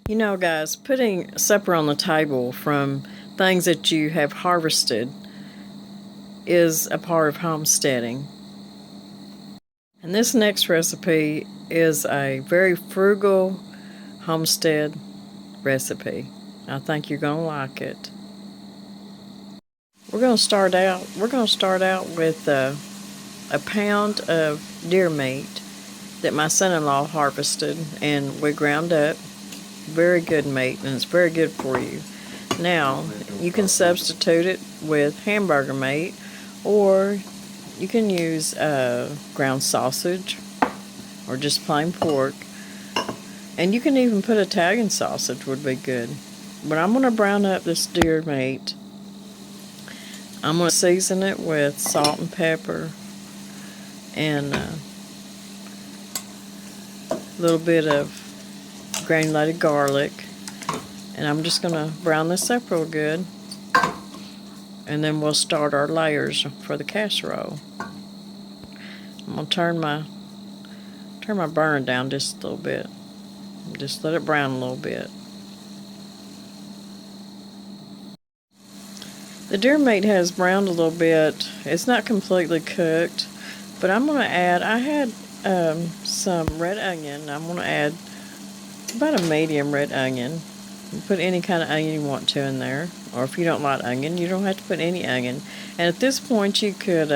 You know, guys, putting supper on the table from things that you have harvested is a part of homesteading. And this next recipe is a very frugal homestead recipe. I think you're going to like it. We're going to start out with a pound of deer meat that my son-in-law harvested and we ground up. Very good meat, and it's very good for you. Now, you can substitute it with hamburger meat, or you can use ground sausage or just plain pork. And you can even put Italian sausage, would be good. But I'm going to brown up this deer meat. I'm going to season it with salt and pepper and a little bit of granulated garlic. And I'm just going to brown this up real good. And then we'll start our layers for the casserole. I'm going to turn my burner down just a little bit. Just let it brown a little bit. The deer meat has browned a little bit. It's not completely cooked, but I'm going to add, I had some red onion. I'm going to add about a medium red onion. You put any kind of onion you want to in there, or if you don't like onion, you don't have to put any onion. And at this point, you could,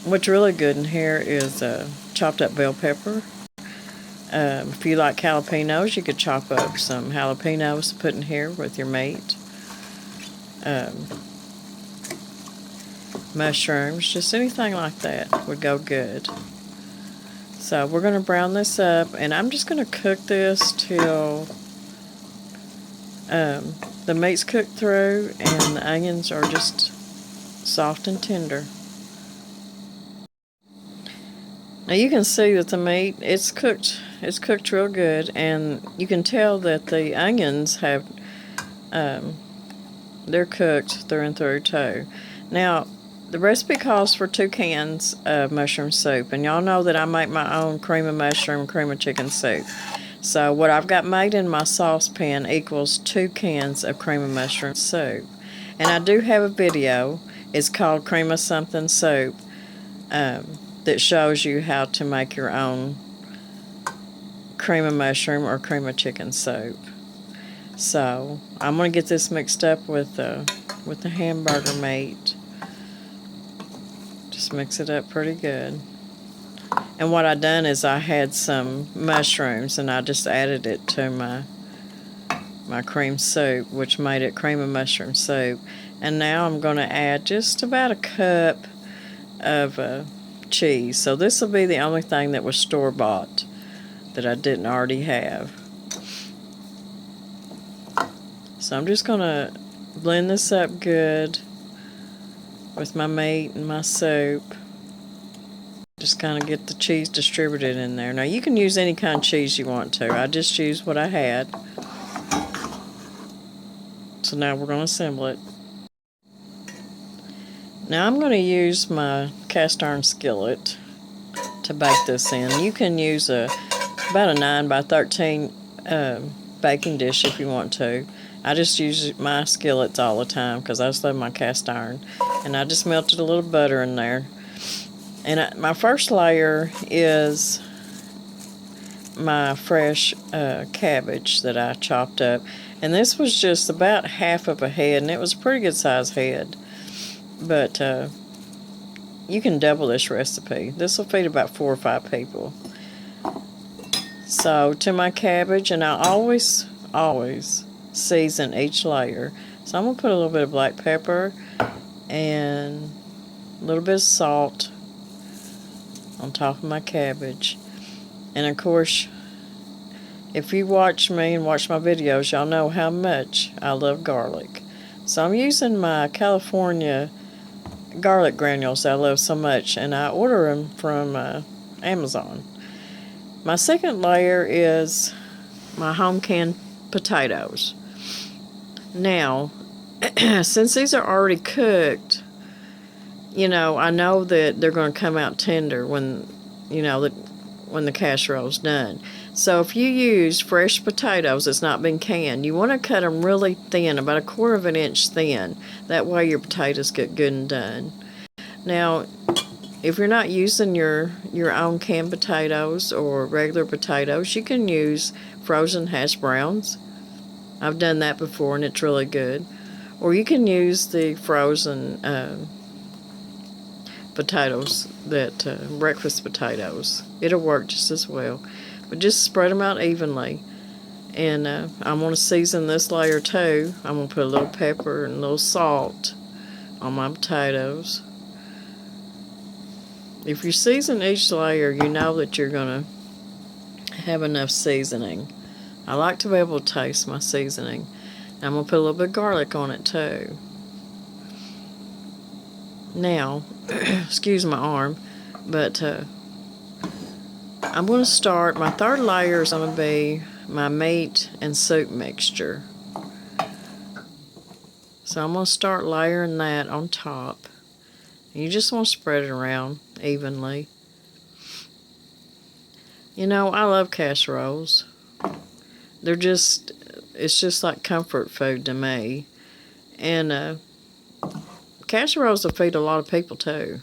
what's really good in here is chopped up bell pepper. If you like jalapenos, you could chop up some jalapenos to put in here with your meat. Mushrooms, just anything like that would go good. So we're going to brown this up, and I'm just going to cook this till the meat's cooked through and the onions are just soft and tender. Now you can see that the meat, it's cooked real good, and you can tell that the onions have, they're cooked through and through too. Now, the recipe calls for 2 cans of mushroom soup, and y'all know that I make my own cream of mushroom, cream of chicken soup. So what I've got made in my saucepan equals 2 cans of cream of mushroom soup. And I do have a video. It's called Cream of Something Soup, that shows you how to make your own cream of mushroom or cream of chicken soup. So I'm going to get this mixed up with the hamburger meat. Just mix it up pretty good. And what I done is I had some mushrooms and I just added it to my cream soup, which made it cream of mushroom soup. And now I'm going to add just about a cup of cheese. So this will be the only thing that was store-bought that I didn't already have. So I'm just going to blend this up good with my meat and my soup. Just kind of get the cheese distributed in there. Now you can use any kind of cheese you want to. I just used what I had. So now we're going to assemble it. Now I'm going to use my cast iron skillet to bake this in. You can use about a 9 by 13 baking dish if you want to. I just use my skillets all the time because I just love my cast iron. And I just melted a little butter in there. And my first layer is my fresh cabbage that I chopped up. And this was just about half of a head, and it was a pretty good size head. But you can double this recipe. This will feed about 4 or 5 people. So to my cabbage, and I always season each layer. So I'm going to put a little bit of black pepper and a little bit of salt on top of my cabbage. And of course, if you watch me and watch my videos, y'all know how much I love garlic. So I'm using my California garlic granules that I love so much, and I order them from Amazon. My second layer is my home canned potatoes. Now, since these are already cooked, you know, I know that they're going to come out tender when, you know, when the casserole's done. So if you use fresh potatoes that's not been canned, you want to cut them really thin, about a quarter of an inch thin. That way your potatoes get good and done. Now, if you're not using your own canned potatoes or regular potatoes, you can use frozen hash browns. I've done that before and it's really good. Or you can use the frozen potatoes, breakfast potatoes. It'll work just as well. But just spread them out evenly. And I'm going to season this layer too. I'm going to put a little pepper and a little salt on my potatoes. If you season each layer, you know that you're going to have enough seasoning. I like to be able to taste my seasoning. I'm going to put a little bit of garlic on it too. Now, excuse my arm, but I'm going to start, my third layer is going to be my meat and soup mixture. So I'm going to start layering that on top. You just want to spread it around evenly. You know, I love casseroles. It's just like comfort food to me. And casseroles will feed a lot of people too.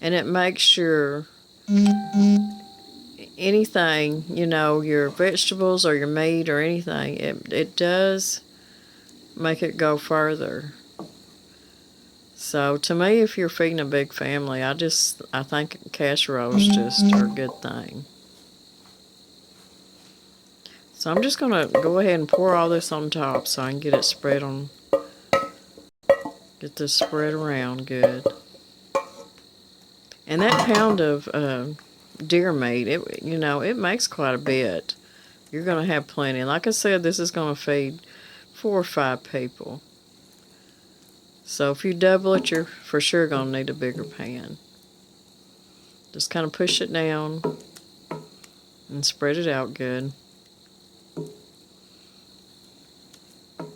And it makes sure anything, you know, your vegetables or your meat or anything, it does make it go further. So to me, if you're feeding a big family, I think casseroles just are a good thing. So I'm just going to go ahead and pour all this on top so I can get it get this spread around good. And that pound of deer meat, it makes quite a bit. You're going to have plenty. Like I said, this is going to feed 4 or 5 people. So if you double it, you're for sure going to need a bigger pan. Just kind of push it down and spread it out good.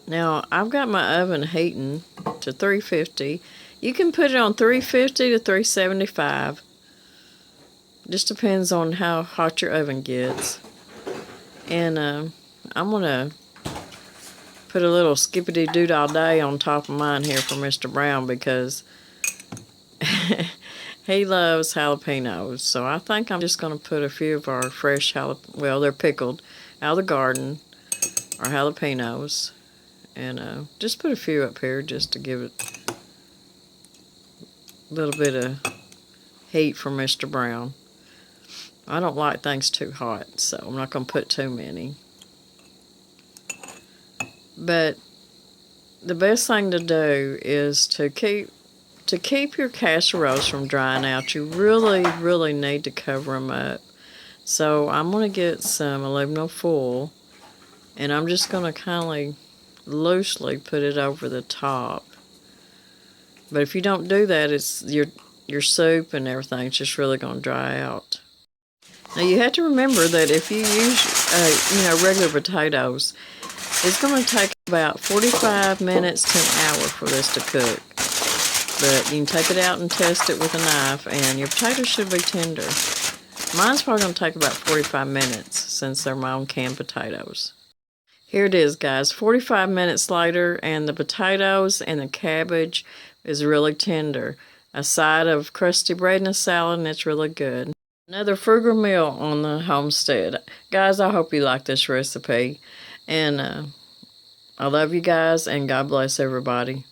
Now, I've got my oven heating to 350. You can put it on 350 to 375. Just depends on how hot your oven gets. And I'm going to put a little skippity-doo-dah day on top of mine here for Mr. Brown because he loves jalapenos. So I think I'm just going to put a few of our fresh well, they're pickled out of the garden, our jalapenos. And just put a few up here just to give it a little bit of heat for Mr. Brown. I don't like things too hot, so I'm not going to put too many. But the best thing to do is to keep your casseroles from drying out. You really, really need to cover them up. So I'm going to get some aluminum foil, and I'm just going to kind of loosely put it over the top. But if you don't do that, it's your soup and everything's just really going to dry out. Now you have to remember that if you use regular potatoes, it's going to take about 45 minutes to an hour for this to cook. But you can take it out and test it with a knife, and your potatoes should be tender. Mine's probably going to take about 45 minutes since they're my own canned potatoes. Here it is, guys, 45 minutes later, and the potatoes and the cabbage is really tender. A side of crusty bread and a salad, and it's really good. Another frugal meal on the Homestead. Guys, I hope you like this recipe. And I love you guys, and God bless everybody.